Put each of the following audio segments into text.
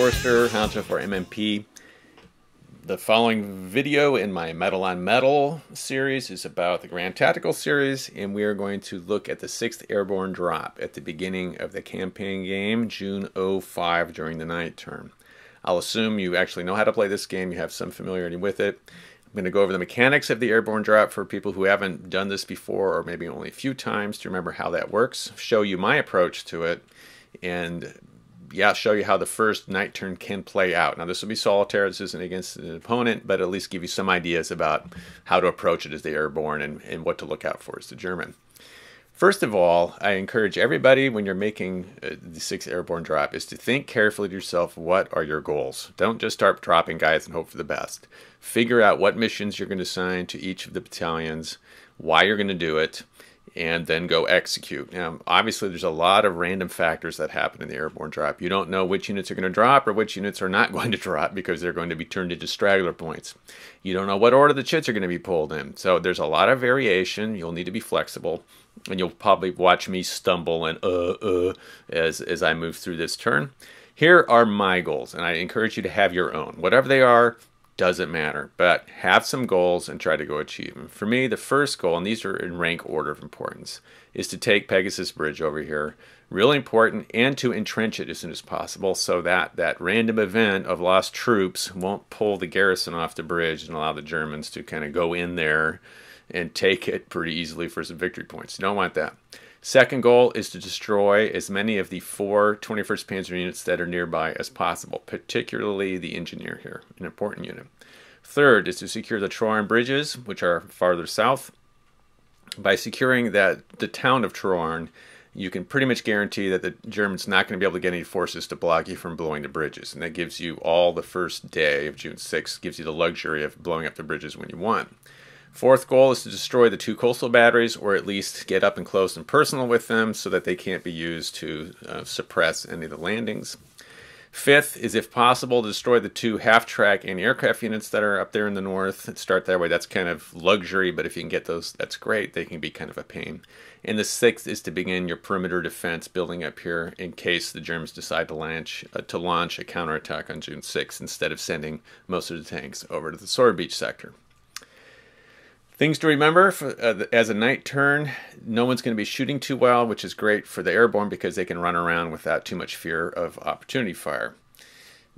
Forester, Hunter for MMP. The following video in my Metal on Metal series is about the Grand Tactical series, and we are going to look at the 6th Airborne Drop at the beginning of the campaign game, June 05, during the night term. I'll assume you actually know how to play this game, you have some familiarity with it. I'm going to go over the mechanics of the Airborne Drop for people who haven't done this before, or maybe only a few times, to remember how that works, show you my approach to it, and show you how the first night turn can play out. Now this will be solitaire, this isn't against an opponent, but at least give you some ideas about how to approach it as the Airborne and what to look out for as the German. First of all, I encourage everybody when you're making the 6th Airborne Drop is to think carefully to yourself, what are your goals? Don't just start dropping guys and hope for the best. Figure out what missions you're going to assign to each of the battalions, why you're going to do it, and then go execute. Now, obviously, there's a lot of random factors that happen in the Airborne Drop. You don't know which units are going to drop or which units are not going to drop because they're going to be turned into straggler points. You don't know what order the chits are going to be pulled in. So there's a lot of variation. You'll need to be flexible, and you'll probably watch me stumble and as I move through this turn. Here are my goals, and I encourage you to have your own. Whatever they are, doesn't matter, but have some goals and try to go achieve them. For me, the first goal, and these are in rank order of importance, is to take Pegasus Bridge over here. Really important, and to entrench it as soon as possible so that that random event of lost troops won't pull the garrison off the bridge and allow the Germans to kind of go in there and take it pretty easily for some victory points. You don't want that. Second goal is to destroy as many of the 4 21st Panzer units that are nearby as possible, particularly the engineer here, an important unit. Third is to secure the Troarn bridges, which are farther south. By securing the town of Troarn, you can pretty much guarantee that the Germans not going to be able to get any forces to block you from blowing the bridges. And that gives you all the first day of June 6th, gives you the luxury of blowing up the bridges when you want. Fourth goal is to destroy the 2 coastal batteries, or at least get up and close and personal with them so that they can't be used to suppress any of the landings. Fifth is, if possible, to destroy the 2 half-track anti-aircraft units that are up there in the north. Start that way. That's kind of luxury, but if you can get those, that's great. They can be kind of a pain. And the 6th is to begin your perimeter defense building up here in case the Germans decide to launch a counterattack on June 6th instead of sending most of the tanks over to the Sword Beach sector. Things to remember, as a night turn, no one's going to be shooting too well, which is great for the Airborne because they can run around without too much fear of opportunity fire.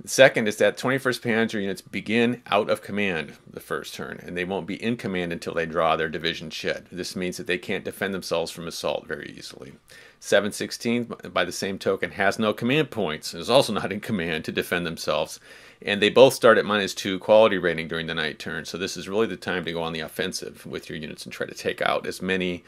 The second is that 21st Panzer units begin out of command the first turn, and they won't be in command until they draw their division shed. This means that they can't defend themselves from assault very easily. 716, by the same token, has no command points and is also not in command to defend themselves. And they both start at -2 quality rating during the night turn, so this is really the time to go on the offensive with your units and try to take out as many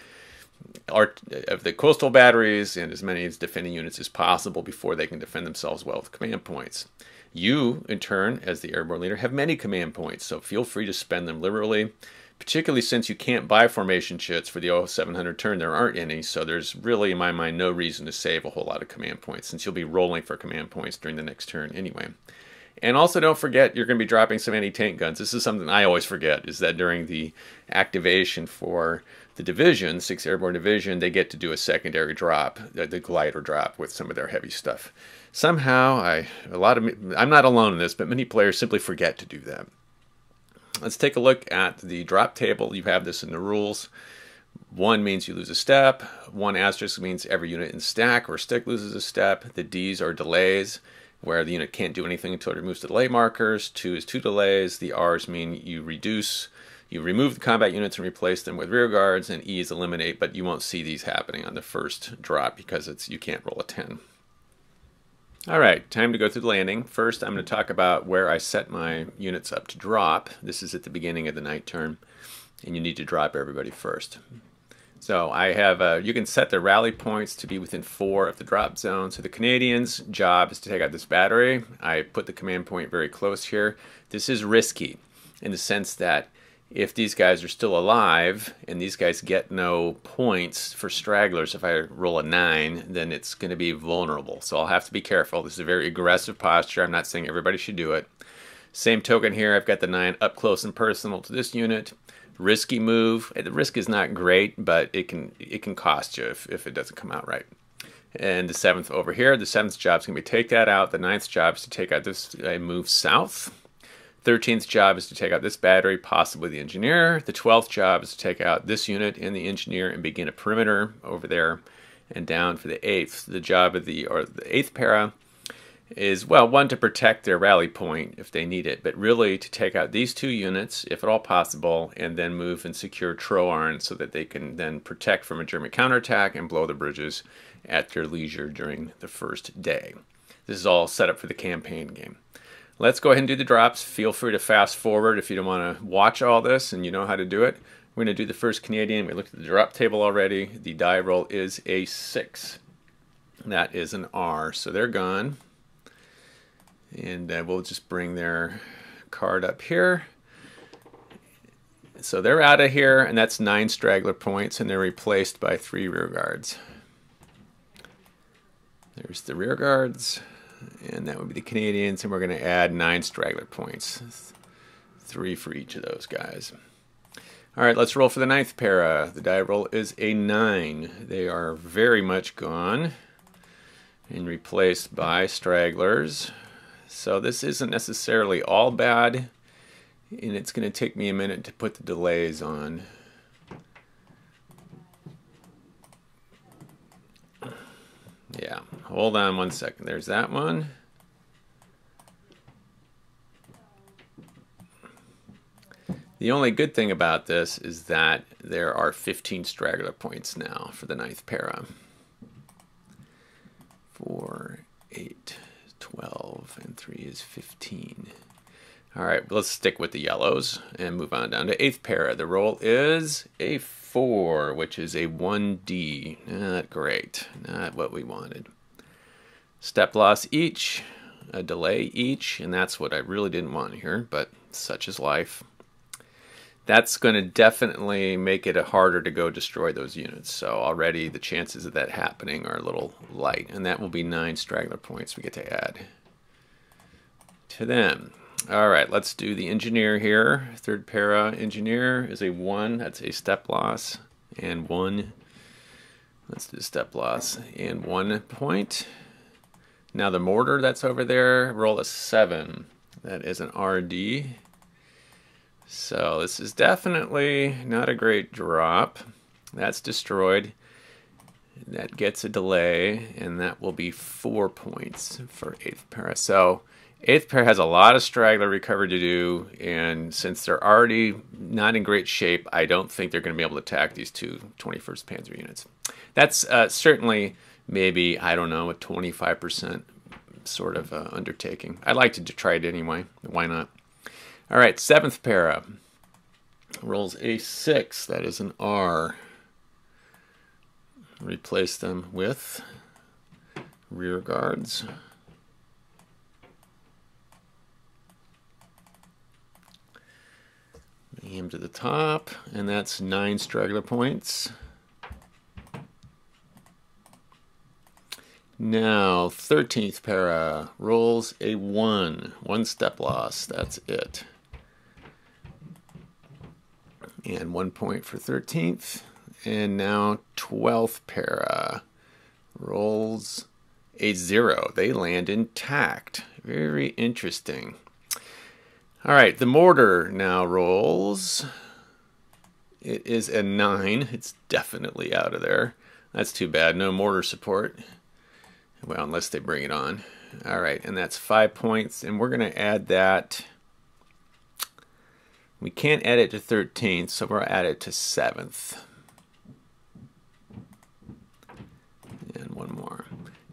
of the coastal batteries and as many as defending units as possible before they can defend themselves well with command points. You, in turn, as the Airborne leader, have many command points, so feel free to spend them liberally, particularly since you can't buy formation chits for the 0700 turn. There aren't any, so there's really, in my mind, no reason to save a whole lot of command points, since you'll be rolling for command points during the next turn anyway. And also don't forget you're going to be dropping some anti-tank guns. This is something I always forget, is that during the activation for the division, 6th Airborne Division, they get to do a secondary drop, the glider drop with some of their heavy stuff. Somehow, I'm not alone in this, but many players simply forget to do that. Let's take a look at the drop table. You have this in the rules. 1 means you lose a step. 1 asterisk means every unit in stack or stick loses a step. The D's are delays, where the unit can't do anything until it removes the delay markers. 2 is 2 delays. The R's mean you remove the combat units and replace them with rear guards, and E is eliminate, but you won't see these happening on the first drop because you can't roll a 10. Alright, time to go through the landing. First, I'm going to talk about where I set my units up to drop. This is at the beginning of the night turn, and you need to drop everybody first. So I have, you can set the rally points to be within 4 of the drop zone. So the Canadians' job is to take out this battery. I put the command point very close here. This is risky in the sense that if these guys are still alive and these guys get no points for stragglers, if I roll a 9, then it's going to be vulnerable. So I'll have to be careful. This is a very aggressive posture. I'm not saying everybody should do it. Same token here, I've got the 9 up close and personal to this unit. Risky move. The risk is not great, but it can cost you if it doesn't come out right. And the 7th over here. The 7th job is going to be take that out. The 9th job is to take out this, move south. 13th job is to take out this battery, possibly the engineer. The 12th job is to take out this unit and the engineer and begin a perimeter over there and down for the 8th. The job of the 8th para is, well, one, to protect their rally point if they need it, but really to take out these 2 units, if at all possible, and then move and secure Troarn so that they can then protect from a German counterattack and blow the bridges at their leisure during the first day. This is all set up for the campaign game. Let's go ahead and do the drops. Feel free to fast forward if you don't want to watch all this and you know how to do it. We're going to do the first Canadian. We looked at the drop table already. The die roll is a 6. That is an R, so they're gone. And we'll just bring their card up here. So they're out of here, and that's 9 straggler points, and they're replaced by 3 rear guards. There's the rear guards, and that would be the Canadians, and we're going to add 9 straggler points. 3 for each of those guys. All right, let's roll for the 9th para. The die roll is a 9. They are very much gone and replaced by stragglers. So this isn't necessarily all bad, and it's going to take me a minute to put the delays on. Yeah, hold on 1 second. There's that one. The only good thing about this is that there are 15 straggler points now for the 9th para. 4, 8, 12, and 3 is 15. All right, let's stick with the yellows and move on down to 8th para. The roll is a 4, which is a 1D. Not great, not what we wanted. Step loss each, a delay each, and that's what I really didn't want here, but such is life. That's going to definitely make it harder to go destroy those units. So already the chances of that happening are a little light. And that will be 9 straggler points we get to add to them. All right, let's do the engineer here. 3rd para engineer is a 1. That's a step loss and 1. Let's do step loss and 1 point. Now the mortar that's over there, roll a 7. That is an RD. So this is definitely not a great drop. That's destroyed. That gets a delay, and that will be 4 points for 8th para. So 8th para has a lot of straggler recovery to do, and since they're already not in great shape, I don't think they're going to be able to attack these 2 21st Panzer units. That's certainly maybe, I don't know, a 25% sort of undertaking. I'd like to try it anyway. Why not? All right, 7th para rolls a 6. That is an R. Replace them with rear guards. Bring him to the top, and that's 9 straggler points. Now, 13th para rolls a 1. 1 step loss, that's it. And 1 point for 13th. And now 12th para rolls a 0. They land intact. Very interesting. All right, the mortar now rolls. It is a 9. It's definitely out of there. That's too bad. No mortar support. Well, unless they bring it on. All right, and that's 5 points. And we're going to add that. We can't add it to 13th, so we'll add it to 7th. And 1 more.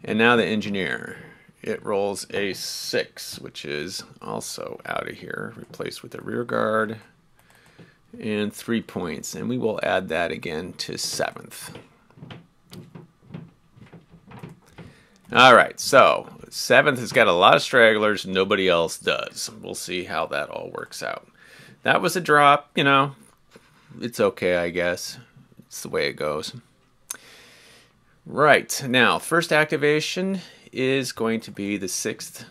And now the engineer. It rolls a 6, which is also out of here. Replaced with a rear guard. And 3 points. And we will add that again to 7th. All right, so 7th has got a lot of stragglers. Nobody else does. We'll see how that all works out. That was a drop, you know. It's okay, I guess. It's the way it goes. Right, now, first activation is going to be the 6th.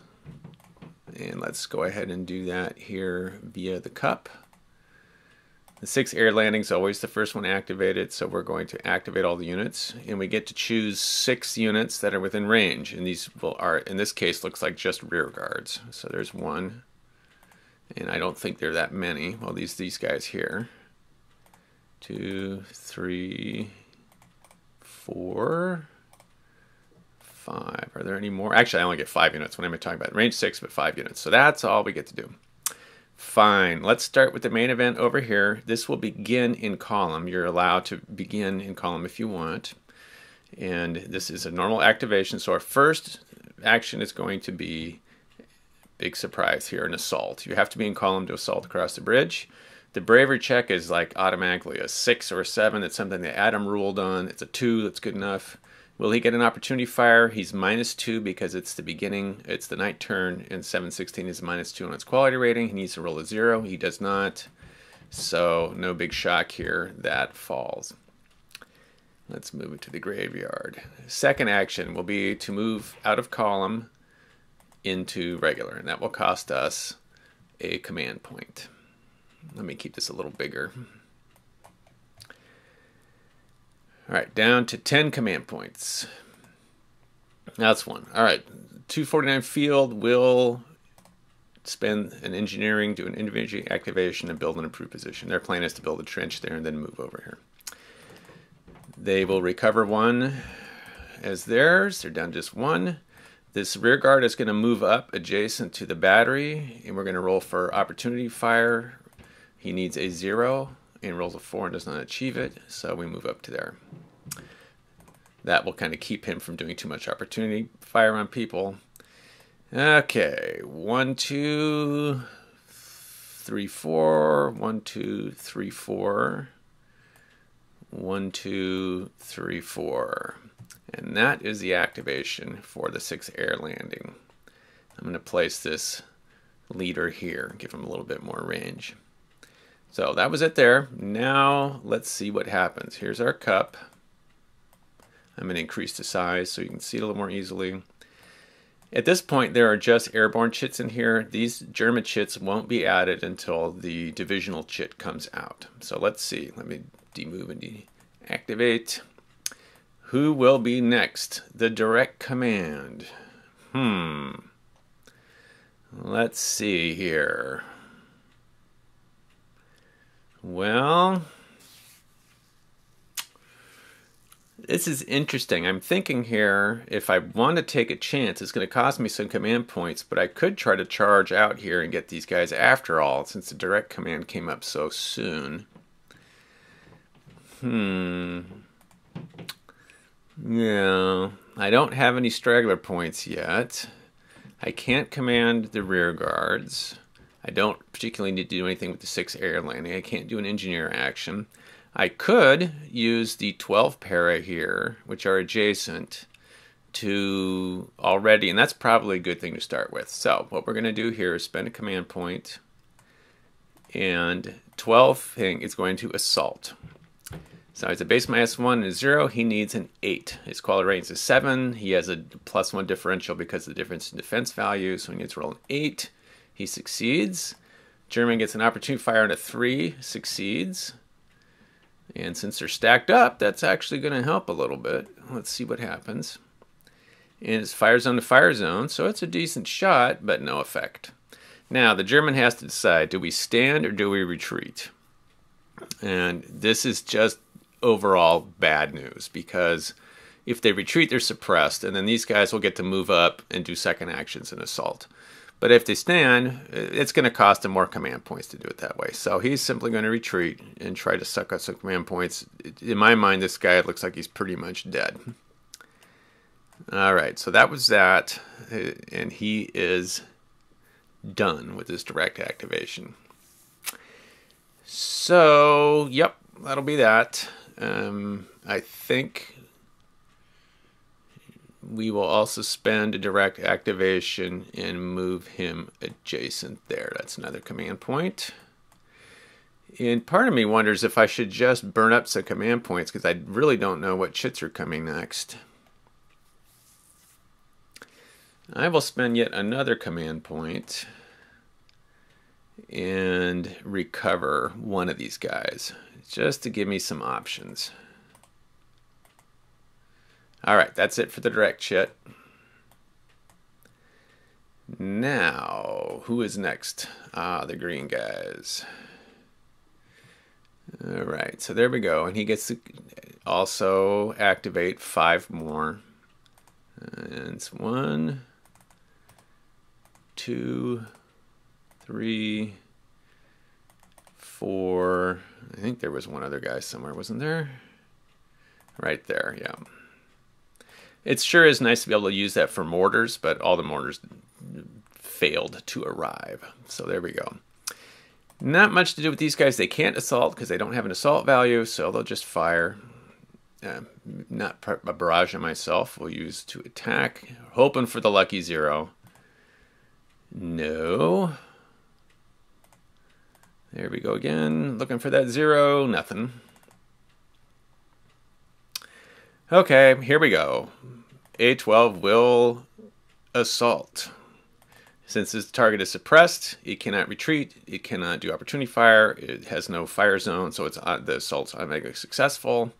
And let's go ahead and do that here via the cup. The 6 air landing is always the first one activated, so we're going to activate all the units, and we get to choose 6 units that are within range, and these are, in this case, looks like just rear guards. So there's one, and I don't think there are that many. Well, these guys here. 2, 3, 4, 5. Are there any more? Actually, I only get 5 units. What am I talking about? Range 6, but 5 units. So that's all we get to do. Fine. Let's start with the main event over here. This will begin in column. You're allowed to begin in column if you want. And this is a normal activation. So our first action is going to be, big surprise here, an assault. You have to be in column to assault across the bridge. The bravery check is like automatically a 6 or a 7. It's something that Adam ruled on. It's a 2. That's good enough. Will he get an opportunity fire? He's -2 because it's the beginning. It's the night turn, and 716 is -2 on its quality rating. He needs to roll a 0. He does not. So no big shock here. That falls. Let's move it to the graveyard. Second action will be to move out of column into regular, and that will cost us a command point. Let me keep this a little bigger. All right, down to 10 command points. That's one. All right, 249 field will spend an engineering, do an individual activation, and build an improved position. Their plan is to build a trench there and then move over here. They will recover 1 as theirs. They're down just 1. This rear guard is going to move up adjacent to the battery, and we're going to roll for opportunity fire. He needs a 0 and rolls a 4 and does not achieve it, so we move up to there. That will kind of keep him from doing too much opportunity fire on people. Okay, 1, 2, 3, 4. 1, 2, 3, 4. 1, 2, 3, 4. And that is the activation for the 6 air landing. I'm going to place this leader here, give him a little bit more range. So that was it there. Now let's see what happens. Here's our cup. I'm going to increase the size so you can see it a little more easily. At this point, there are just airborne chits in here. These German chits won't be added until the divisional chit comes out. So let's see. Let me demove and deactivate. Who will be next? The direct command. Let's see here. Well, this is interesting. I'm thinking here, if I want to take a chance, it's going to cost me some command points, but I could try to charge out here and get these guys after all, since the direct command came up so soon. Yeah, I don't have any straggler points yet. I can't command the rear guards. I don't particularly need to do anything with the 6 air landing. I can't do an engineer action. I could use the 12 para here, which are adjacent to already, and that's probably a good thing to start with. So what we're going to do here is spend a command point, and 12 thing is going to assault. So he's a base -1 and a 0. He needs an 8. His quality rating is a 7. He has a +1 differential because of the difference in defense value, so he needs to roll an 8. He succeeds. German gets an opportunity fire on a 3, succeeds. And since they're stacked up, that's actually going to help a little bit. Let's see what happens. And it's fire zone to fire zone, so it's a decent shot, but no effect. Now, the German has to decide, do we stand or do we retreat? And this is just overall bad news, because if they retreat, they're suppressed, and then these guys will get to move up and do second actions and assault. But if they stand, it's going to cost him more command points to do it that way. So he's simply going to retreat and try to suck up some command points. In my mind, this guy looks like he's pretty much dead. All right, so that was that. And he is done with his direct activation. So, yep, that'll be that. I think we will also spend a direct activation and move him adjacent there. That's another command point. And part of me wonders if I should just burn up some command points, because I really don't know what chits are coming next. I will spend yet another command point. and recover one of these guys, just to give me some options. Alright, that's it for the direct chit. Now, who is next? The green guys. Alright, so there we go. And he gets to also activate 5 more. And it's 1, 2, 3, 4. I think there was one other guy somewhere, wasn't there? Right there, yeah. It sure is nice to be able to use that for mortars, but all the mortars failed to arrive. So there we go. Not much to do with these guys. They can't assault because they don't have an assault value, so they'll just fire. Not a barrage on myself. We'll use to attack, hoping for the lucky 0. No. There we go again. Looking for that 0. Nothing. Okay, here we go. A12 will assault. Since this target is suppressed, it cannot retreat, it cannot do opportunity fire, it has no fire zone, so it's the assault's automatically successful.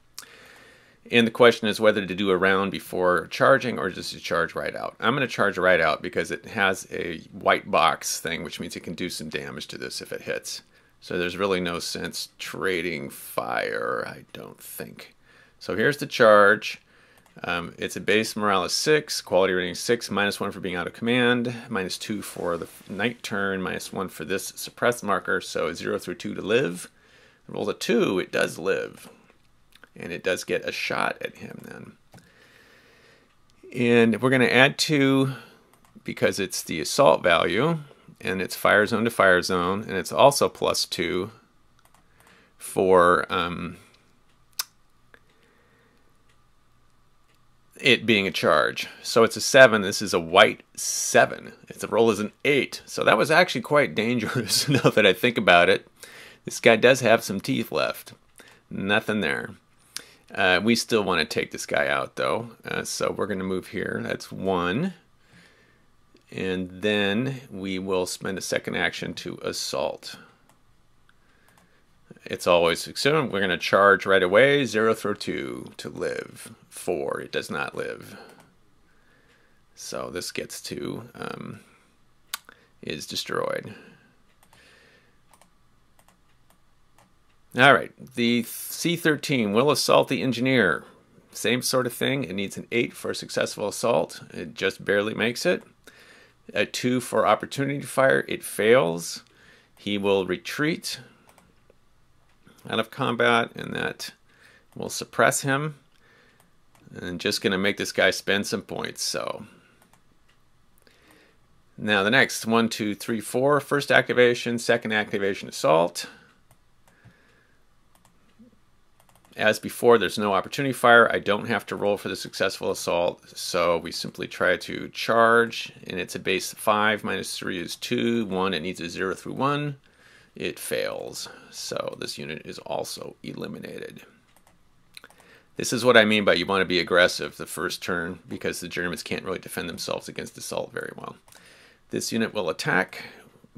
And the question is whether to do a round before charging or just to charge right out. I'm going to charge right out because it has a white box thing, which means it can do some damage to this if it hits. So there's really no sense trading fire, I don't think. So here's the charge. It's a base morale of 6, quality rating 6, -1 for being out of command, -2 for the night turn, -1 for this suppressed marker, so 0 through 2 to live. Roll a 2, it does live. And it does get a shot at him then. And we're going to add 2 because it's the assault value, and it's fire zone to fire zone, and it's also +2 for it being a charge. So it's a 7. This is a white 7. The roll is an 8. So that was actually quite dangerous now that I think about it. This guy does have some teeth left. Nothing there. We still want to take this guy out though. So we're going to move here. That's 1. And then we will spend a second action to assault. It's always succeeding. We're going to charge right away. 0 through 2 to live. 4. It does not live. So this gets to is destroyed. All right. The C-13 will assault the engineer. Same sort of thing. It needs an 8 for a successful assault. It just barely makes it. A 2 for opportunity fire. It fails. He will retreat out of combat, and that will suppress him. And just going to make this guy spend some points. So now the next 1, 2, 3, 4. First activation, second activation, assault. As before, there's no opportunity fire. I don't have to roll for the successful assault, so we simply try to charge, and it's a base 5. -3 is 2. 1, it needs a 0 through 1. It fails. So this unit is also eliminated. This is what I mean by you want to be aggressive the first turn, because the Germans can't really defend themselves against assault very well. This unit will attack.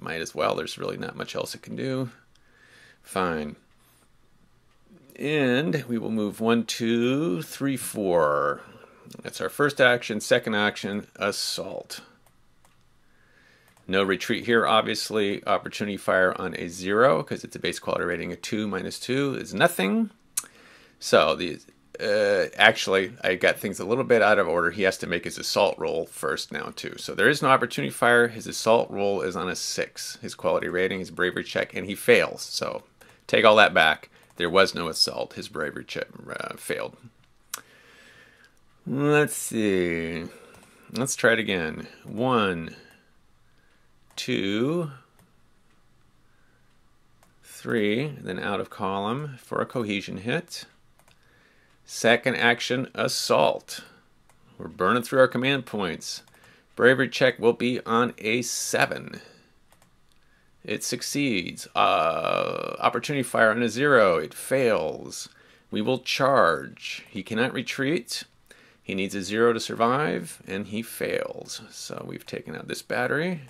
Might as well. There's really not much else it can do. Fine. And we will move 1, 2, 3, 4. That's our first action. Second action, assault. No retreat here, obviously. Opportunity fire on a 0, because it's a base quality rating of 2. -2 is nothing. So, actually, I got things a little bit out of order. He has to make his assault roll first now, too. So there is no opportunity fire. His assault roll is on a 6. His quality rating, his bravery check, and he fails. So take all that back. There was no assault. His bravery check failed. Let's see. Let's try it again. 1, 2, 3. Then out of column for a cohesion hit. Second action, assault. We're burning through our command points. Bravery check will be on a 7. It succeeds. Opportunity fire on a 0. It fails. We will charge. He cannot retreat. He needs a 0 to survive, and he fails. So we've taken out this battery.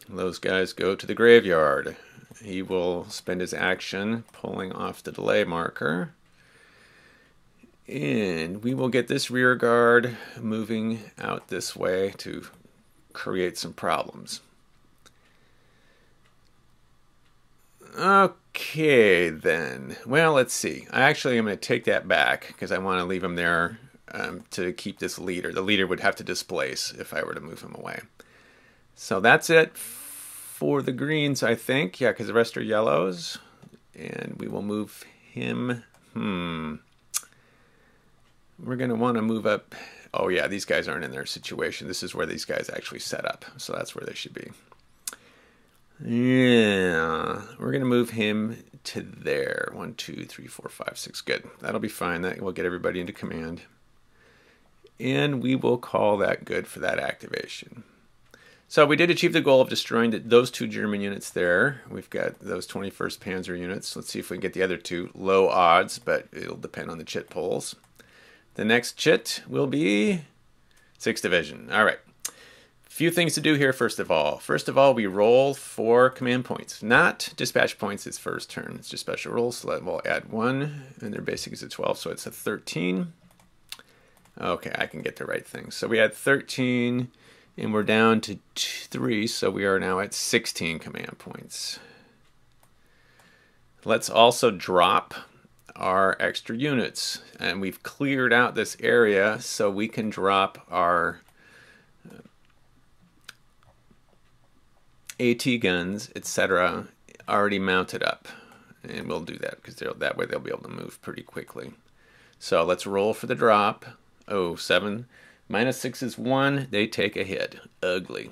Those guys go to the graveyard. He will spend his action pulling off the delay marker. And we will get this rear guard moving out this way to create some problems. Okay, then. Well, let's see. I actually am going to take that back because I want to leave him there to keep this leader. The leader would have to displace if I were to move him away. So that's it for the greens, I think. Yeah, because the rest are yellows. And we will move him. We're going to want to move up. Oh, yeah, these guys aren't in their situation. This is where these guys actually set up. So that's where they should be. Yeah, we're going to move him to there. 1, 2, 3, 4, 5, 6. Good. That'll be fine. That will get everybody into command. And we will call that good for that activation. So we did achieve the goal of destroying those 2 German units there. We've got those 21st Panzer units. Let's see if we can get the other 2. Low odds, but it'll depend on the chit polls. The next chit will be 6th Division. All right. Few things to do here, first of all. First of all, we roll for command points. Not dispatch points its first turn. It's just special rolls. So we'll add 1, and their basic is a 12, so it's a 13. Okay, I can get the right thing. So we had 13, and we're down to 3, so we are now at 16 command points. Let's also drop our extra units. And we've cleared out this area, so we can drop our AT guns, etc., already mounted up. And we'll do that because that way they'll be able to move pretty quickly. So let's roll for the drop. Oh, 7. -6 is 1. They take a hit. Ugly.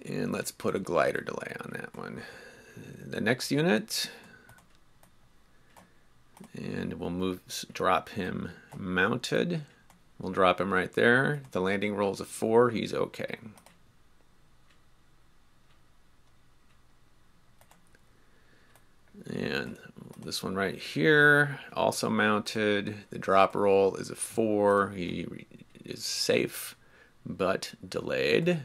And let's put a glider delay on that one. The next unit. And we'll drop him mounted. We'll drop him right there. The landing roll's a 4. He's okay. And this one right here, also mounted. The drop roll is a 4. He is safe, but delayed.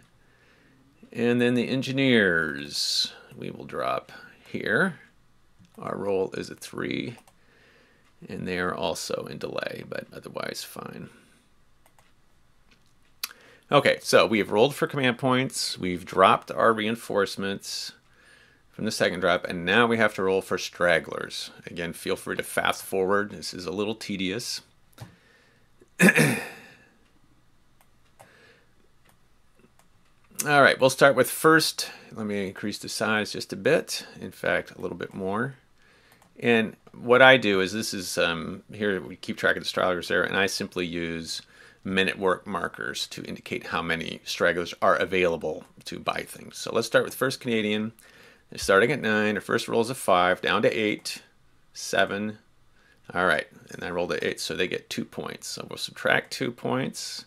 And then the engineers, we will drop here. Our roll is a 3. And they are also in delay, but otherwise fine. Okay, so we have rolled for command points. We've dropped our reinforcements from the second drop, and now we have to roll for stragglers. Again, feel free to fast forward. This is a little tedious. All right, we'll start with first. Let me increase the size just a bit. In fact, a little bit more. And what I do is this is, here we keep track of the stragglers there, and I simply use minute work markers to indicate how many stragglers are available to buy things. So let's start with 1st Canadian. They're starting at 9. Our first roll is a 5, down to 8, 7. All right, and I rolled a 8, so they get 2 points. So we'll subtract 2 points,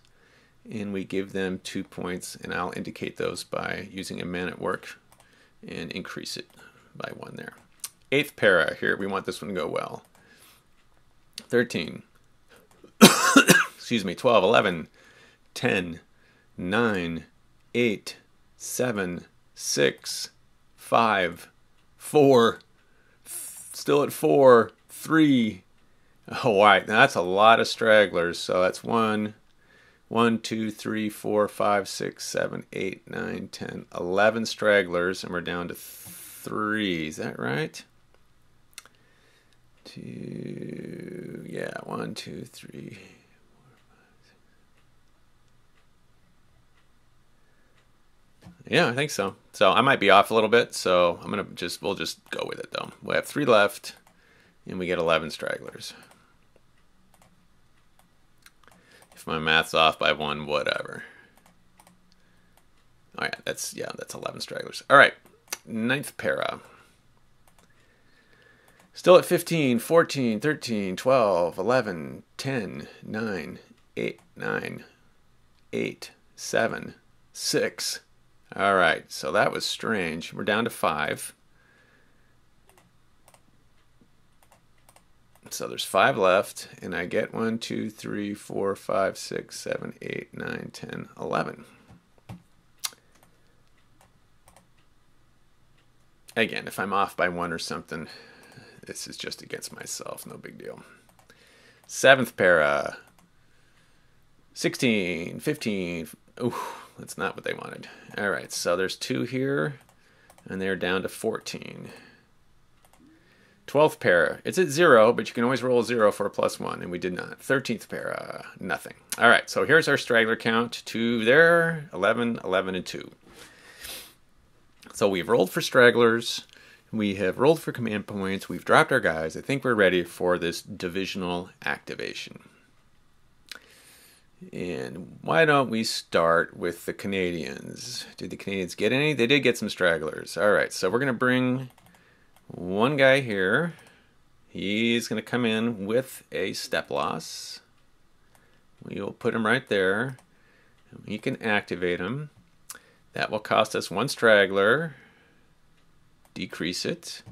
and we give them 2 points, and I'll indicate those by using a minute work and increase it by 1 there. 8th para, here, we want this one to go well. 13. Excuse me, 12, 11, 10, 9, 8, 7, 6, 5, 4, still at 4, 3. Oh, wow, now that's a lot of stragglers. So that's 1, 2, 3, 4, 5, 6, 7, 8, 9, 10, 11 stragglers, and we're down to 3. Is that right? 2, yeah, 1, 2, 3. Yeah, I think so. So I might be off a little bit, so we'll just go with it though. We have 3 left, and we get 11 stragglers. If my math's off by 1, whatever. Oh yeah, that's 11 stragglers. All right, 9th para. Still at 15, 14, 13, 12, 11, 10, 9, 8, 9, 8, 7, 6. All right, so that was strange. We're down to 5. So there's 5 left, and I get 1, 2, 3, 4, 5, 6, 7, 8, 9, 10, 11. Again, if I'm off by 1 or something, this is just against myself. No big deal. 7th para. 16, 15. Ooh, that's not what they wanted. All right, so there's 2 here, and they're down to 14. 12th para. It's at 0, but you can always roll a 0 for a +1, and we did not. 13th para. Nothing. All right, so here's our straggler count. 2 there, 11, 11, and 2. So we've rolled for stragglers. We have rolled for command points. We've dropped our guys. I think we're ready for this divisional activation. And why don't we start with the Canadians? Did the Canadians get any? They did get some stragglers. All right, so we're going to bring 1 guy here. He's going to come in with a step loss. We will put him right there. We can activate him. That will cost us 1 straggler. Decrease it.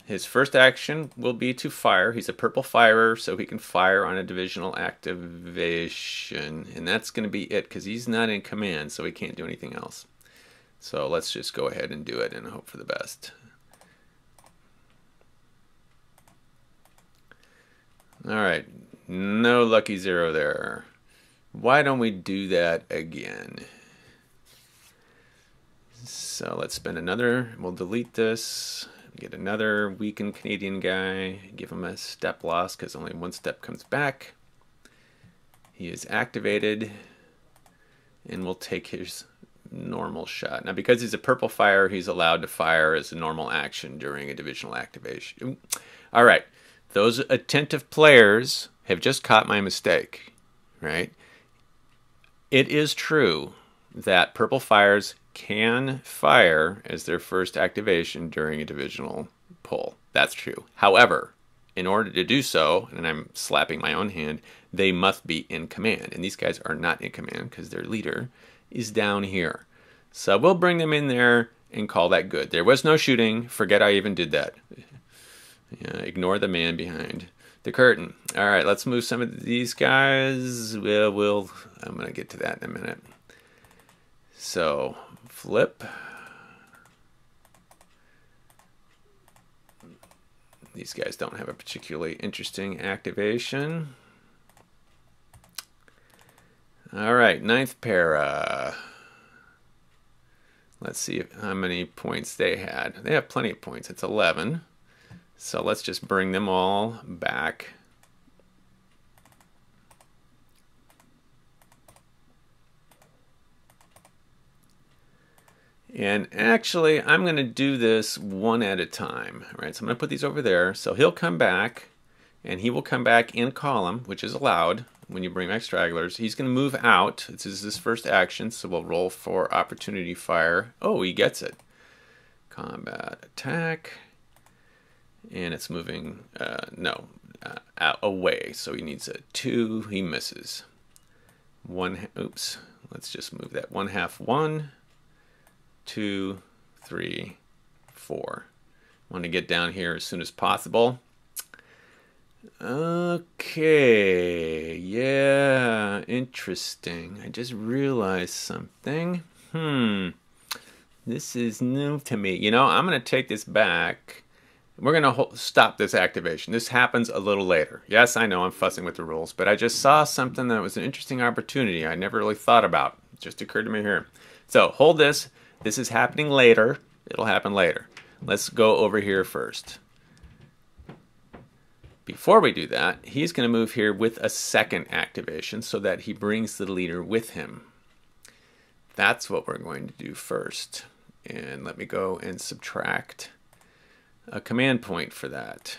His first action will be to fire. He's a purple firer, so he can fire on a divisional activation. And that's going to be it, because he's not in command, so he can't do anything else. So let's just go ahead and do it and hope for the best. All right, no lucky 0 there. Why don't we do that again? So let's spend another, we'll delete this, get another weakened Canadian guy, give him a step loss because only 1 step comes back. He is activated, and we'll take his normal shot. Now because he's a purple fire, he's allowed to fire as a normal action during a divisional activation. All right, those attentive players have just caught my mistake, right? It is true that purple fires can fire as their first activation during a divisional pull. That's true. However, in order to do so, and I'm slapping my own hand, they must be in command. And these guys are not in command because their leader is down here. So we'll bring them in there and call that good. There was no shooting. Forget I even did that. Yeah, ignore the man behind the curtain. All right, let's move some of these guys. I'm going to get to that in a minute. So flip. These guys don't have a particularly interesting activation. All right, 9th para. Let's see how many points they had. They have plenty of points. It's 11. So let's just bring them all back. And actually, I'm going to do this one at a time. Right? So I'm going to put these over there. So he'll come back, and he will come back in column, which is allowed when you bring back stragglers. He's going to move out. This is his first action, so we'll roll for opportunity fire. Oh, he gets it. Combat attack. And it's moving, away. So he needs a 2. He misses. Oops. Let's just move that 1/2. 1, 2, 3, 4. Want to get down here as soon as possible. Okay, yeah, interesting. I just realized something. This is new to me. You know, I'm going to take this back. We're going to stop this activation. This happens a little later. Yes, I know I'm fussing with the rules, but I just saw something that was an interesting opportunity I never really thought about. It just occurred to me here. So hold this. This is happening later. It'll happen later. Let's go over here first. Before we do that, he's going to move here with a second activation so that he brings the leader with him. That's what we're going to do first. And let me go and subtract a command point for that.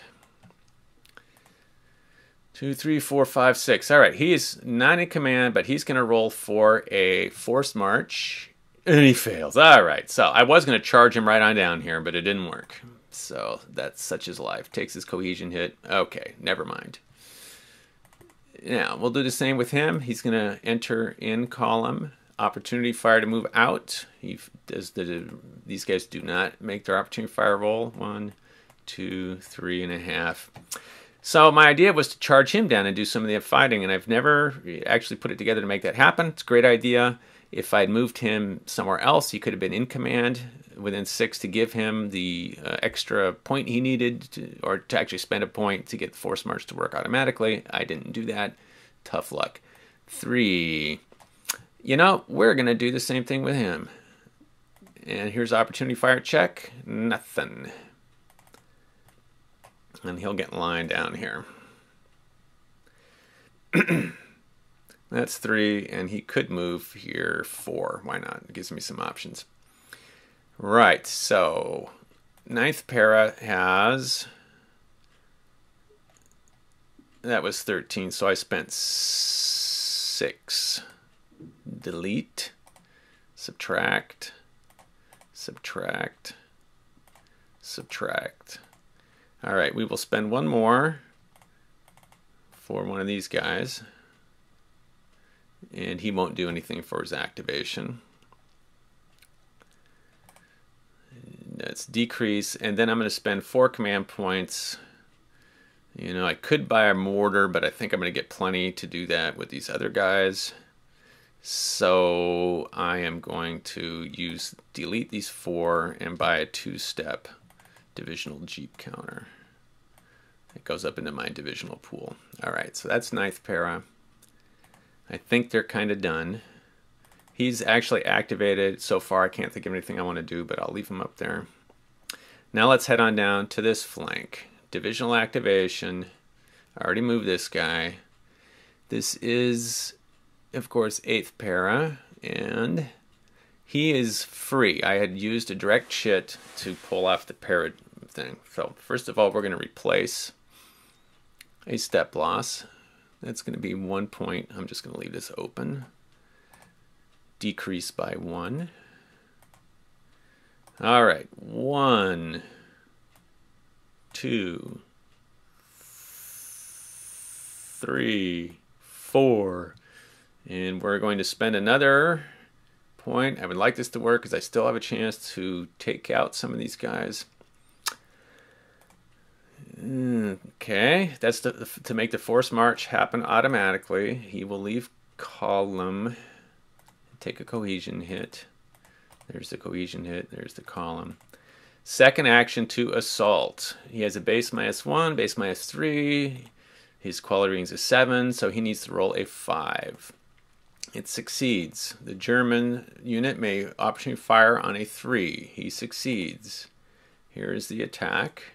2, 3, 4, 5, 6. All right, he is not in command, but he's going to roll for a forced march, and he fails. All right, so I was going to charge him right on down here, but it didn't work. So that's such is life. Takes his cohesion hit. Okay, never mind. Now, we'll do the same with him. He's going to enter in column. Opportunity fire to move out. These guys do not make their opportunity fire roll. 1, 2, 3.5. So my idea was to charge him down and do some of the fighting, and I've never actually put it together to make that happen. It's a great idea. If I'd moved him somewhere else, he could have been in command within 6 to give him the extra point he needed, or to actually spend a point to get the force march to work automatically. I didn't do that. Tough luck. 3. You know, we're going to do the same thing with him. And here's opportunity fire check. Nothing. And he'll get in line down here. That's 3, and he could move here 4. Why not? It gives me some options. Right, so 9th para has... That was 13, so I spent 6. Delete, subtract, subtract, subtract. All right, we will spend 1 more for one of these guys. And he won't do anything for his activation. That's decrease, and then I'm going to spend 4 command points. You know, I could buy a mortar, but I think I'm going to get plenty to do that with these other guys. So I am going to delete these 4 and buy a 2-step divisional Jeep counter. It goes up into my divisional pool. All right, so that's 9th para. I think they're kind of done. He's actually activated. So far, I can't think of anything I want to do, but I'll leave him up there. Now let's head on down to this flank. Divisional activation. I already moved this guy. This is, of course, 8th para, and he is free. I had used a direct chit to pull off the para thing. So first of all, we're going to replace a step loss. That's going to be 1 point. I'm just going to leave this open. Decrease by 1. All right. 1, 2, 3, 4. And we're going to spend another point. I would like this to work because I still have a chance to take out some of these guys. Okay, that's to make the force march happen automatically. He will leave column, take a cohesion hit. There's the cohesion hit, there's the column. Second action to assault. He has a base -1, base -3. His quality rating is 7, so he needs to roll a 5. It succeeds. The German unit may optionally fire on a 3. He succeeds. Here is the attack.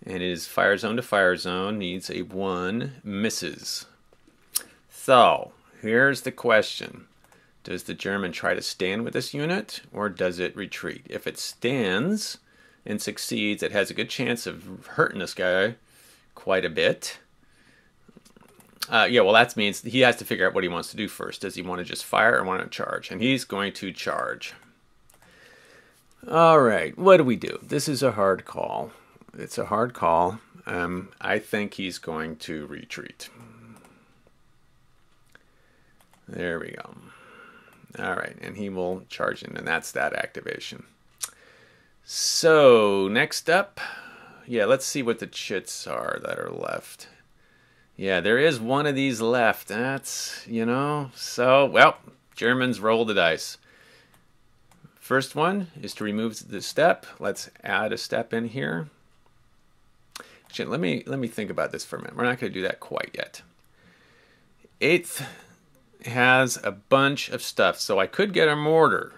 And it is fire zone to fire zone, needs a 1, misses. So, here's the question. Does the German try to stand with this unit, or does it retreat? If it stands and succeeds, it has a good chance of hurting this guy quite a bit. Yeah, well, that means he has to figure out what he wants to do first. Does he want to just fire or want to charge? And he's going to charge. All right, what do we do? This is a hard call. It's a hard call. I think he's going to retreat. There we go. All right, and he will charge in, and that's that activation. So next up, yeah, let's see what the chits are that are left. Yeah, there is one of these left. That's, you know, so, well, Germans roll the dice. First one is to remove the step. Let's add a step in here. Actually, let me think about this for a minute. We're not going to do that quite yet. 8th has a bunch of stuff, so I could get a mortar.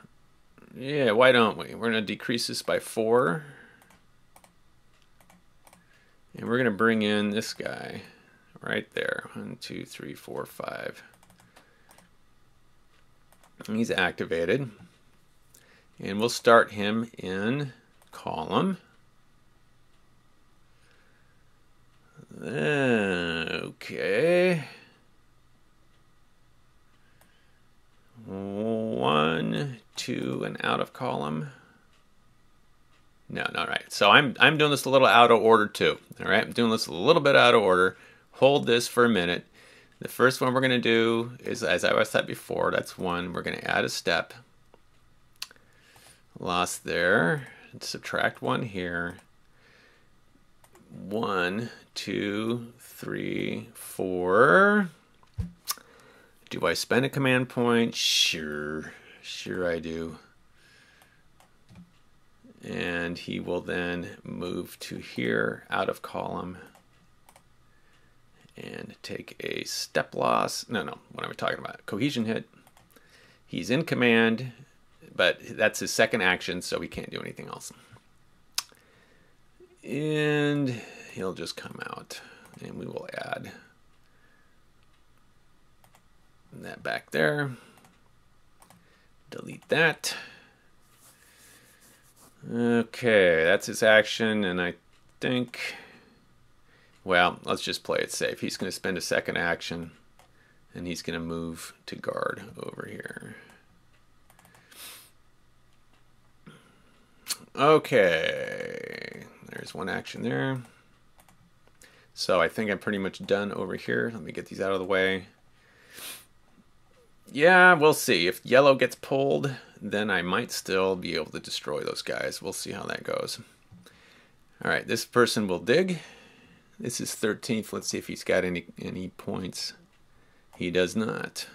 Yeah, why don't we? We're going to decrease this by 4. And we're going to bring in this guy right there. 1, 2, 3, 4, 5. And he's activated. And we'll start him in column. Okay. 1, 2, and out of column. No, not right. So I'm doing this a little out of order too. All right, I'm doing this a little bit out of order. Hold this for a minute. The first one we're going to do is, as I said before, that's 1. We're going to add a step. Lost there. Subtract 1 here. 1, 2, 3, 4. Do I spend a command point? Sure I do. And he will then move to here, out of column, and take a step loss. No, what am I talking about? Cohesion hit. He's in command, but that's his second action, so he can't do anything else. And he'll just come out, and we will add that back there. Delete that. Okay, that's his action, and I think, well, let's just play it safe. He's going to spend a second action, and he's going to move to guard over here. Okay, there's one action there. So I think I'm pretty much done over here. Let me get these out of the way. Yeah, we'll see. If yellow gets pulled, then I might still be able to destroy those guys. We'll see how that goes. All right, this person will dig. This is 13th. Let's see if he's got any points. He does not.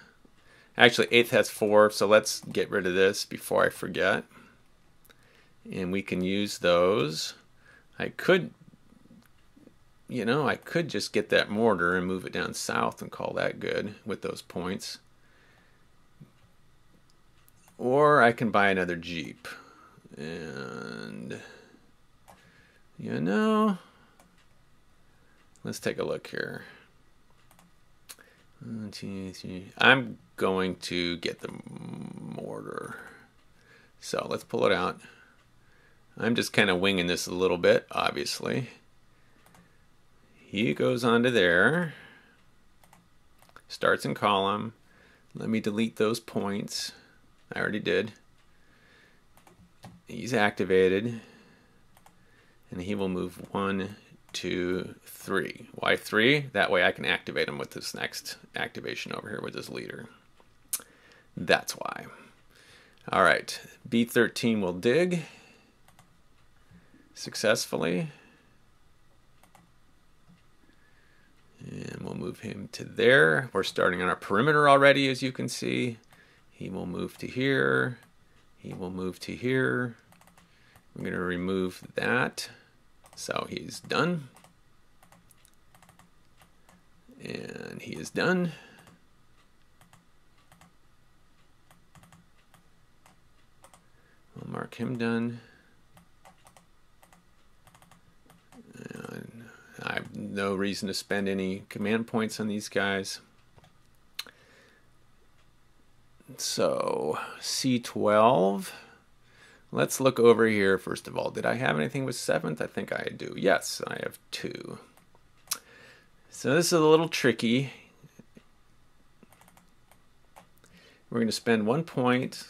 Actually, 8th has 4, so let's get rid of this before I forget. And we can use those. I could, I could just get that mortar and move it down south and call that good with those points. Or I can buy another Jeep. And, let's take a look here. 1, 2, 3. I'm going to get the mortar. So let's pull it out. I'm just kind of winging this a little bit, obviously. He goes onto there. Starts in column. Let me delete those points. I already did. He's activated. And he will move 1, 2, 3. Why 3? That way I can activate him with this next activation over here with his leader. That's why. All right. B13 will dig successfully. And we'll move him to there. We're starting on our perimeter already, as you can see. He will move to here. He will move to here. I'm going to remove that. So he's done. And he is done. We'll mark him done. And I have no reason to spend any command points on these guys. So C12. Let's look over here first of all. Did I have anything with 7th? I think I do. Yes, I have 2. So this is a little tricky. We're going to spend 1 point.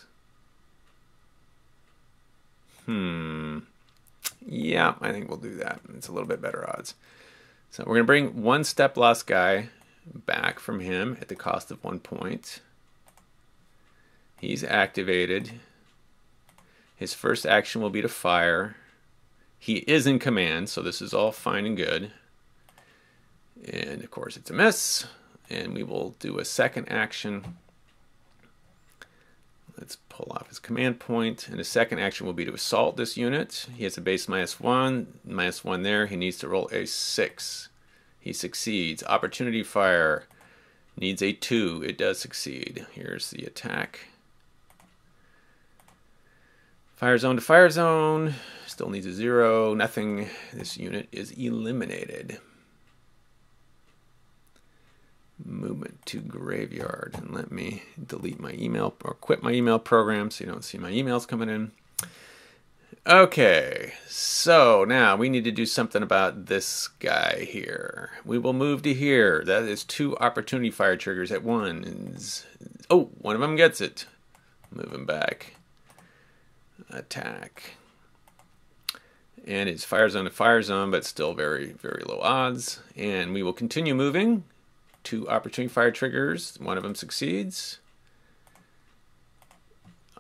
Yeah, I think we'll do that. It's a little bit better odds. So we're going to bring 1 step loss guy back from him at the cost of 1 point. He's activated. His first action will be to fire. He is in command, so this is all fine and good. And of course it's a miss. And we will do a second action. Let's pull off his command point. And his second action will be to assault this unit. He has a base -1 there. He needs to roll a 6. He succeeds. Opportunity fire needs a 2. It does succeed. Here's the attack. Fire zone to fire zone. Still needs a 0. Nothing. This unit is eliminated. Movement to graveyard. And let me delete my email or quit my email program so you don't see my emails coming in. Okay, so now we need to do something about this guy here. We will move to here. That is 2 opportunity fire triggers at once. Oh, one of them gets it. Move him back. Attack. And it's fire zone to fire zone, but still very, very low odds. And we will continue moving. 2 opportunity fire triggers. One of them succeeds.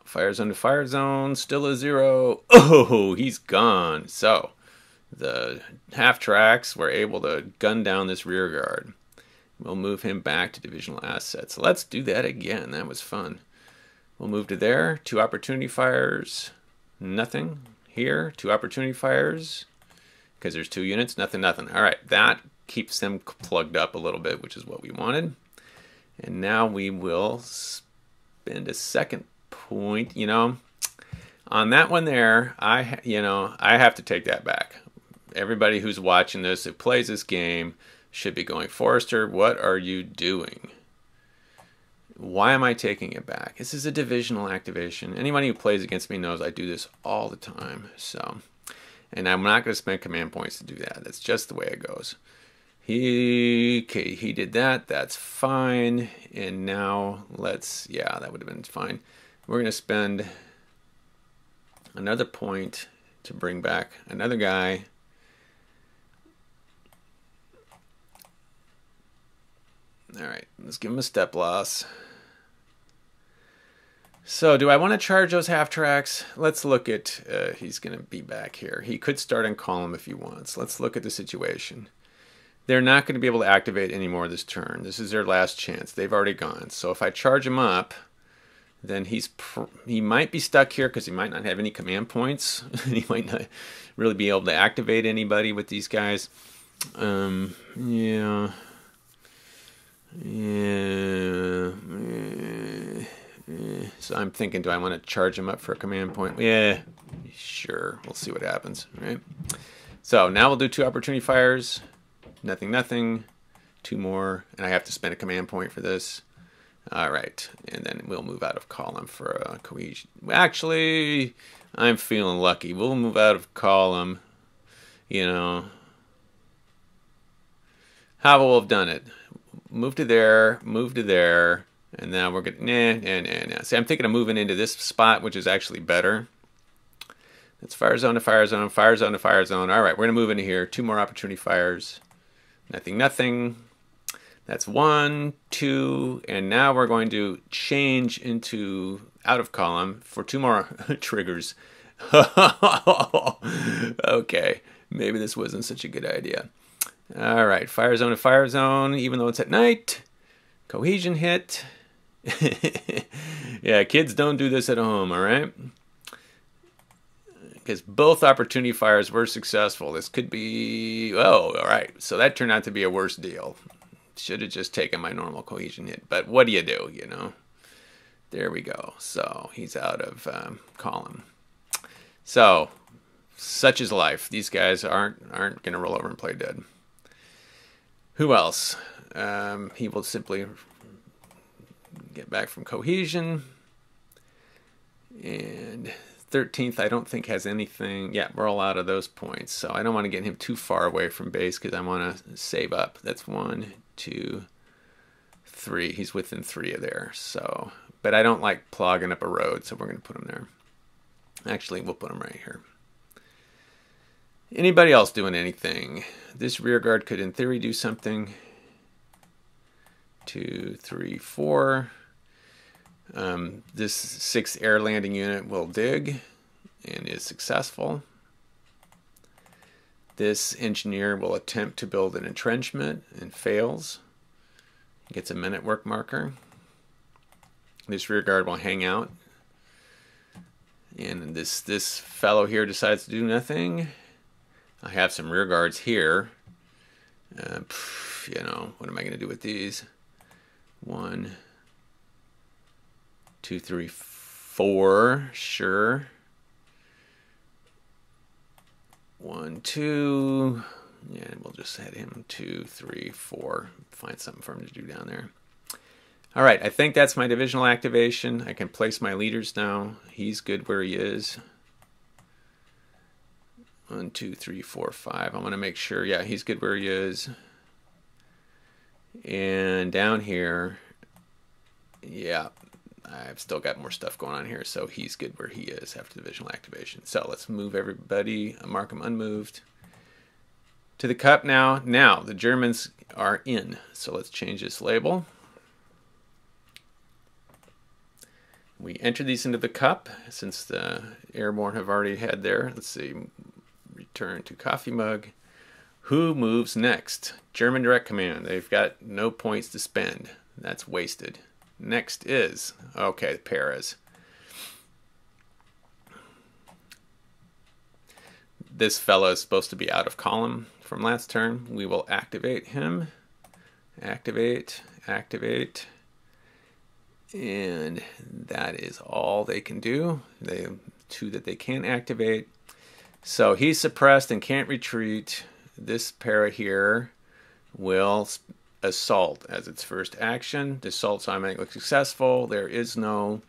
Fire zone to fire zone. Still a 0. Oh, he's gone. So the half tracks were able to gun down this rear guard. We'll move him back to divisional assets. Let's do that again. That was fun. We'll move to there. 2 opportunity fires. Nothing. Here, 2 opportunity fires. Because there's 2 units. Nothing, nothing. All right, that keeps them plugged up a little bit, which is what we wanted. And now we will spend a second point. You know, on that one there, I have to take that back. Everybody who's watching this, who plays this game, should be going, Forrester, what are you doing? Why am I taking it back? This is a divisional activation. Anyone who plays against me knows I do this all the time. So, and I'm not going to spend command points to do that. That's just the way it goes. He did that. That's fine. And now that would have been fine. We're going to spend another point to bring back another guy. All right, let's give him a step loss. So do I want to charge those half tracks? Let's look at, he's going to be back here. He could start on column if he wants. Let's look at the situation. They're not going to be able to activate anymore this turn. This is their last chance. They've already gone. So if I charge him up, then he might be stuck here because he might not have any command points. He might not really be able to activate anybody with these guys. Yeah. So I'm thinking, do I want to charge him up for a command point? Yeah, sure. We'll see what happens, right? So now we'll do 2 opportunity fires. Nothing, nothing. 2 more, and I have to spend a command point for this. All right, and then we'll move out of column for a cohesion. Actually, I'm feeling lucky. We'll move out of column, you know. How will we have done it? Move to there, and now we're going nah. See, I'm thinking of moving into this spot, which is actually better. It's fire zone to fire zone, fire zone to fire zone. All right, we're going to move into here. 2 more opportunity fires. Nothing, nothing. That's 1, 2, and now we're going to change into out of column for 2 more triggers. Okay, maybe this wasn't such a good idea. All right, fire zone to fire zone, even though it's at night. Cohesion hit. Yeah, kids don't do this at home, all right? Because both opportunity fires were successful. This could be, oh, all right. So that turned out to be a worse deal. Should have just taken my normal cohesion hit. But what do, you know? There we go. So he's out of column. So, such is life. These guys aren't going to roll over and play dead. Who else? He will simply get back from cohesion. And 13th, I don't think has anything. Yeah, we're all out of those points. So I don't want to get him too far away from base because I want to save up. That's 1, 2, 3. He's within 3 of there. So, but I don't like clogging up a road, so we're going to put him there. Actually, we'll put him right here. Anybody else doing anything? This rear guard could, in theory, do something. 2, 3, 4. This 6th air landing unit will dig and is successful. This engineer will attempt to build an entrenchment and fails. Gets a minute work marker. This rear guard will hang out. And this fellow here decides to do nothing. I have some rear guards here. You know, what am I going to do with these? 1, 2, 3, 4. Sure. 1, 2. Yeah, we'll just head him 2, 3, 4. Find something for him to do down there. All right, I think that's my divisional activation. I can place my leaders now. He's good where he is. 1, 2, 3, 4, 5. I want to make sure, yeah, he's good where he is. And down here, yeah, I've still got more stuff going on here, so he's good where he is after divisional activation. So let's move everybody, mark them unmoved. To the cup now. Now, the Germans are in, so let's change this label. We enter these into the cup, since the Airborne have already had their, let's see, return to coffee mug. Who moves next? German Direct Command. They've got no points to spend. That's wasted. Next is, okay, Paris. This fellow is supposed to be out of column from last turn. We will activate him. Activate, activate. And that is all they can do. They two that they can activate. So he's suppressed and can't retreat. This para here will assault as its first action. The assault's automatically successful. There is no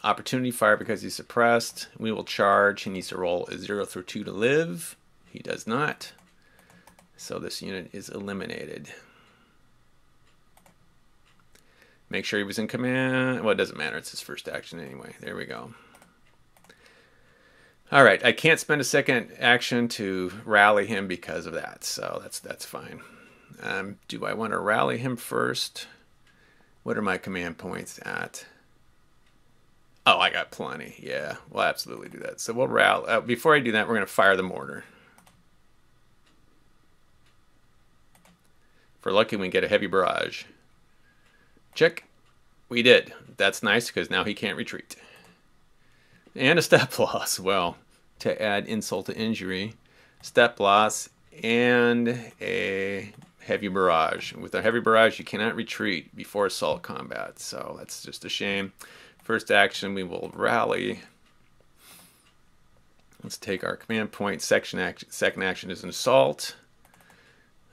opportunity fire because he's suppressed. We will charge. He needs to roll a 0 through 2 to live. He does not. So this unit is eliminated. Make sure he was in command. Well, it doesn't matter. It's his first action anyway. There we go. All right. I can't spend a second action to rally him because of that. So that's fine. Do I want to rally him first? What are my command points at? Oh, I got plenty. Yeah, we'll absolutely do that. So we'll rally. Before I do that, we're going to fire the mortar. If we're lucky, we can get a heavy barrage. Check. We did. That's nice because now he can't retreat. And a step loss. Well, to add insult to injury, step loss and a heavy barrage. With a heavy barrage, you cannot retreat before assault combat. So that's just a shame. First action, we will rally. Let's take our command point. Second action is an assault.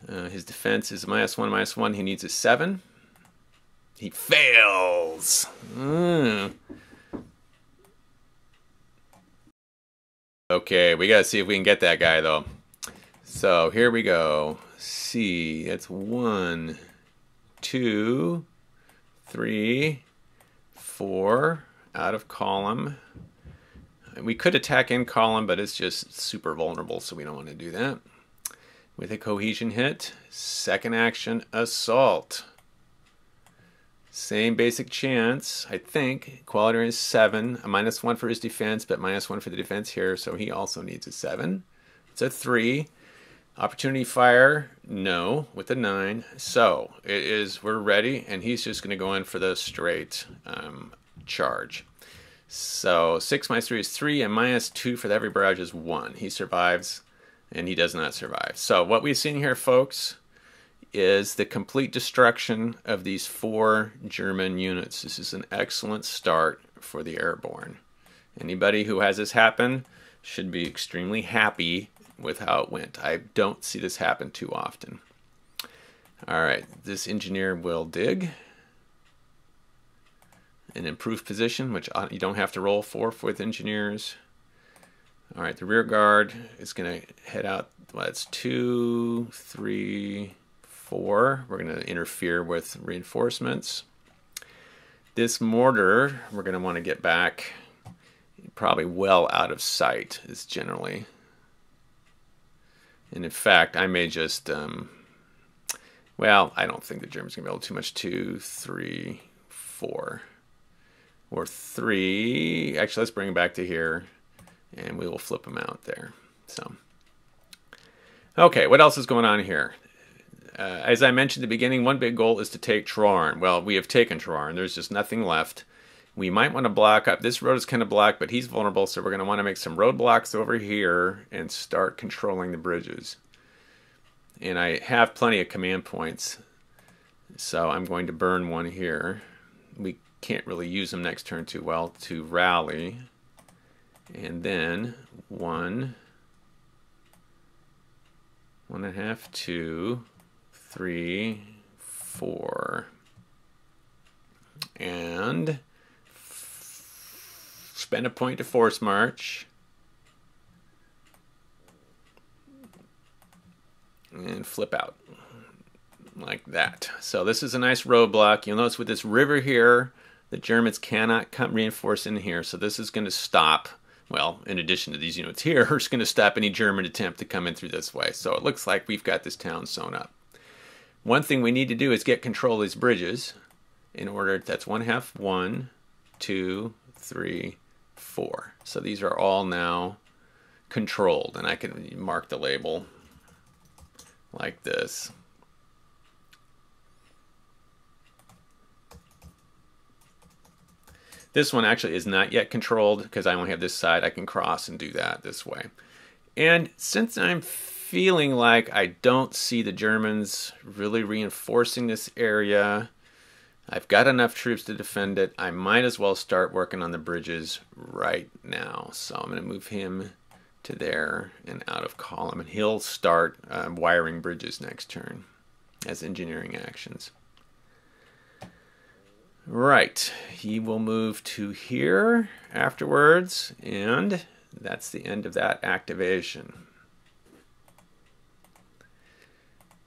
His defense is -1/-1. He needs a 7. He fails. Okay, we gotta see if we can get that guy though. So here we go. C. That's 1, 2, 3, 4 out of column. We could attack in column, but it's just super vulnerable, so we don't want to do that. With a cohesion hit, second action, assault. Same basic chance, I think. Quality is 7, a -1 for his defense, but -1 for the defense here, so he also needs a 7. It's a 3. Opportunity fire, no, with a 9. So it is, we're ready, and he's just going to go in for the straight charge. So 6 minus 3 is 3, and -2 for the heavy barrage is 1. He survives, and he does not survive. So what we've seen here, folks, is the complete destruction of these 4 German units. This is an excellent start for the Airborne. Anybody who has this happen should be extremely happy with how it went. I don't see this happen too often. All right, this engineer will dig an improved position, which you don't have to roll for with engineers. All right, the rear guard is going to head out. Well, that's 2, 3, 4. We're going to interfere with reinforcements. This mortar, we're going to want to get back probably well out of sight is generally. And in fact, I may just, well, I don't think the Germans are going to be able to do too much. 2, 3, 4. Or 3. Actually, let's bring them back to here, and we will flip them out there. So, okay, what else is going on here? As I mentioned at the beginning, one big goal is to take Troarn. Well, we have taken Troarn. There's just nothing left. We might want to block up. This road is kind of blocked, but he's vulnerable, so we're going to want to make some roadblocks over here and start controlling the bridges. And I have plenty of command points, so I'm going to burn one here. We can't really use them next turn too well to rally. And then 1, 1.5, 2, 3, 4, and spend a point to force march, and flip out like that. So this is a nice roadblock. You'll notice with this river here, the Germans cannot come reinforce in here, so this is going to stop. Well, in addition to these units here, it's going to stop any German attempt to come in through this way. So it looks like we've got this town sewn up. One thing we need to do is get control of these bridges in order, that's 1/2, 1, 2, 3, 4. So these are all now controlled, and I can mark the label. like this. This one actually is not yet controlled because I only have this side. I can cross and do that this way. And since I'm feeling like I don't see the Germans really reinforcing this area, I've got enough troops to defend it. I might as well start working on the bridges right now. So I'm going to move him to there and out of column. And he'll start wiring bridges next turn as engineering actions. Right, he will move to here afterwards, and that's the end of that activation.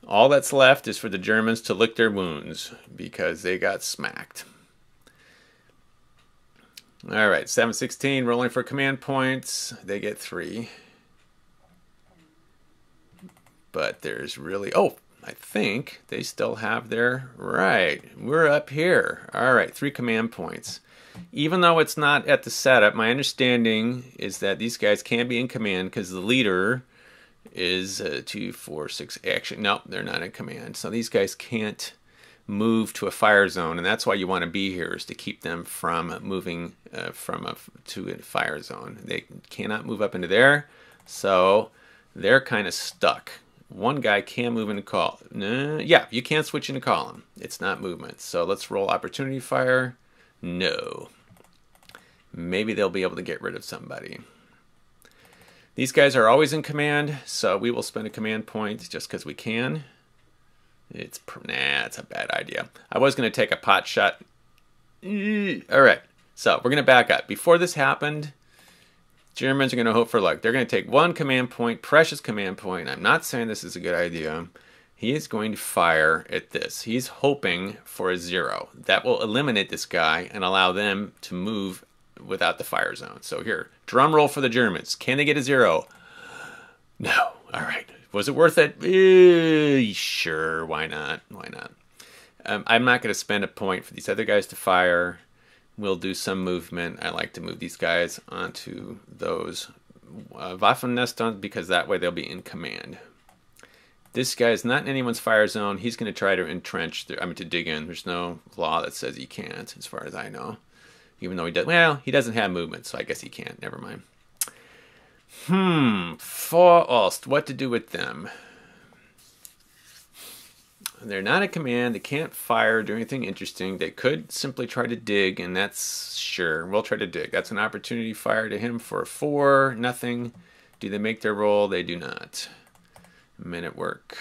All that's left is for the Germans to lick their wounds because they got smacked. All right, 716 rolling for command points. They get 3. But there's really, oh, I think they still have their, right, we're up here. All right, 3 command points. Even though it's not at the setup, my understanding is that these guys can be in command because the leader is 2, 4, 6, actually, no, they're not in command. So these guys can't move to a fire zone, and that's why you want to be here, is to keep them from moving to a fire zone. They cannot move up into there, so they're kind of stuck. One guy can move into column. Yeah, you can't switch into column. It's not movement. So let's roll opportunity fire. No. Maybe they'll be able to get rid of somebody. These guys are always in command, so we will spend a command point just because we can. It's a bad idea. I was going to take a pot shot. All right, so we're going to back up. Before this happened, Germans are going to hope for luck. They're going to take 1 command point, precious command point. I'm not saying this is a good idea. He is going to fire at this. He's hoping for a 0. That will eliminate this guy and allow them to move without the fire zone. So here, drum roll for the Germans. Can they get a 0? No. All right. Was it worth it? Sure. Why not? Why not? I'm not going to spend a point for these other guys to fire. We'll do some movement. I like to move these guys onto those Waffennestons because that way they'll be in command. This guy is not in anyone's fire zone. He's going to try to entrench, to dig in. There's no law that says he can't, as far as I know. Even though he does, well, he doesn't have movement, so I guess he can't. Never mind. Faust, what to do with them? They're not a command. They can't fire, do anything interesting. They could simply try to dig, and that's sure. We'll try to dig. That's an opportunity fire to him for a 4. Nothing. Do they make their roll? They do not. Men at work.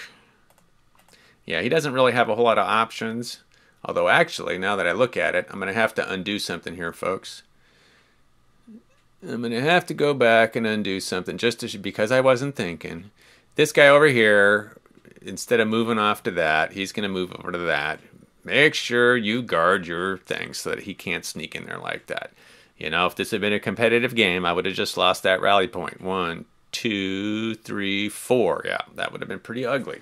Yeah, he doesn't really have a whole lot of options. Although, actually, now that I look at it, I'm going to have to undo something here, folks. I'm going to have to go back and undo something just because I wasn't thinking. This guy over here, instead of moving off to that, he's going to move over to that. Make sure you guard your thing so that he can't sneak in there like that. You know, if this had been a competitive game, I would have just lost that rally point. 1, 2, 3, 4. Yeah, that would have been pretty ugly.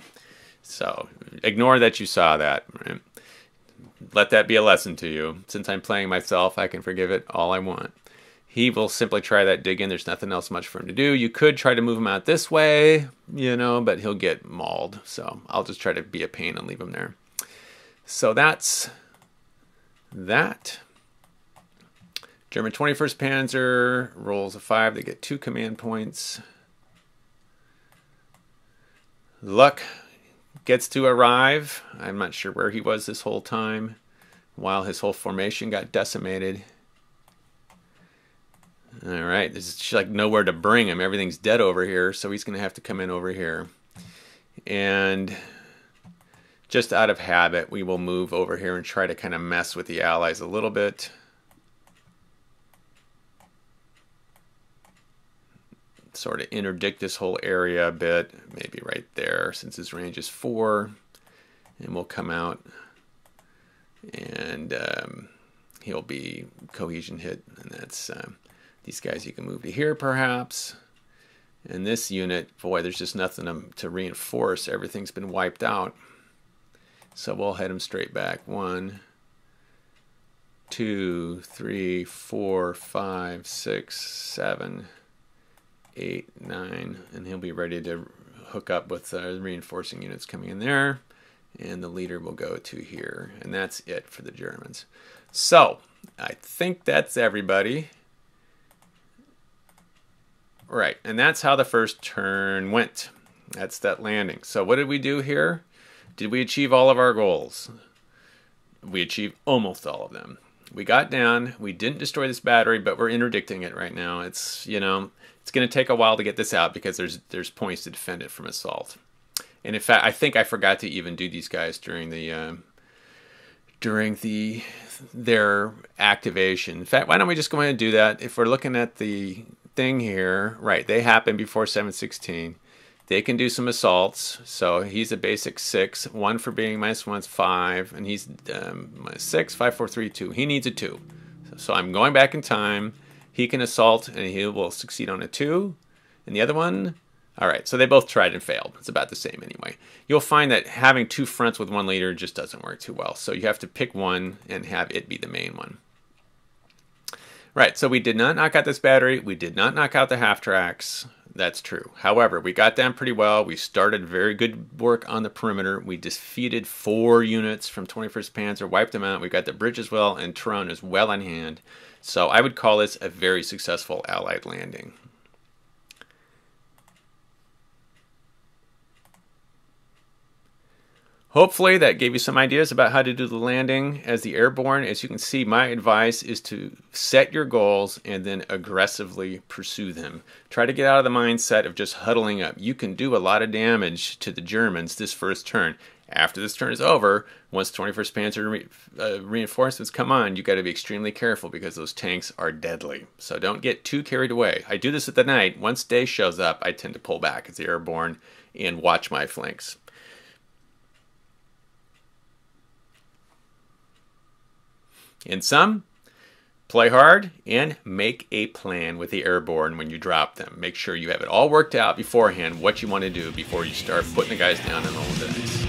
So ignore that you saw that. Right? Let that be a lesson to you. Since I'm playing myself, I can forgive it all I want. He will simply try that dig in. There's nothing else much for him to do. You could try to move him out this way, you know, but he'll get mauled. So I'll just try to be a pain and leave him there. So that's that. German 21st Panzer rolls a 5. They get 2 command points. Luck gets to arrive. I'm not sure where he was this whole time while his whole formation got decimated. All right, there's like nowhere to bring him. Everything's dead over here, so he's going to have to come in over here. And just out of habit, we will move over here and try to kind of mess with the Allies a little bit. Sort of interdict this whole area a bit, maybe right there, since his range is 4. And we'll come out, and he'll be cohesion hit, and that's... these guys you can move to here, perhaps. And this unit, boy, there's just nothing to reinforce. Everything's been wiped out. So we'll head him straight back. 1, 2, 3, 4, 5, 6, 7, 8, 9. And he'll be ready to hook up with reinforcing units coming in there, and the leader will go to here, and that's it for the Germans. So I think that's everybody. Right, and that's how the first turn went. That's that landing. So what did we do here? Did we achieve all of our goals? We achieved almost all of them. We got down, we didn't destroy this battery, but we're interdicting it right now. It's, you know, it's going to take a while to get this out because there's points to defend it from assault. And in fact, I think I forgot to even do these guys during their activation. In fact, why don't we just go ahead and do that? If we're looking at the thing here, right, they happen before 716. They can do some assaults. So he's a basic 6. 1 for being -1's 5, and he's -6, 5, 4, 3, 2. He needs a 2. So I'm going back in time. He can assault, and he will succeed on a 2. And the other one, all right, so they both tried and failed. It's about the same anyway. You'll find that having 2 fronts with 1 leader just doesn't work too well. So you have to pick one and have it be the main one. Right, so we did not knock out this battery. We did not knock out the half-tracks. That's true. However, we got down pretty well. We started very good work on the perimeter. We defeated 4 units from 21st Panzer, wiped them out. We got the bridge as well, and Tyrone is well in hand. So I would call this a very successful Allied landing. Hopefully that gave you some ideas about how to do the landing as the airborne. As you can see, my advice is to set your goals and then aggressively pursue them. Try to get out of the mindset of just huddling up. You can do a lot of damage to the Germans this first turn. After this turn is over, once 21st Panzer reinforcements come on, you got to be extremely careful because those tanks are deadly. So don't get too carried away. I do this at the night. Once day shows up, I tend to pull back as the airborne and watch my flanks. In sum, play hard and make a plan with the airborne when you drop them. Make sure you have it all worked out beforehand, what you want to do before you start putting the guys down and rolling the dice.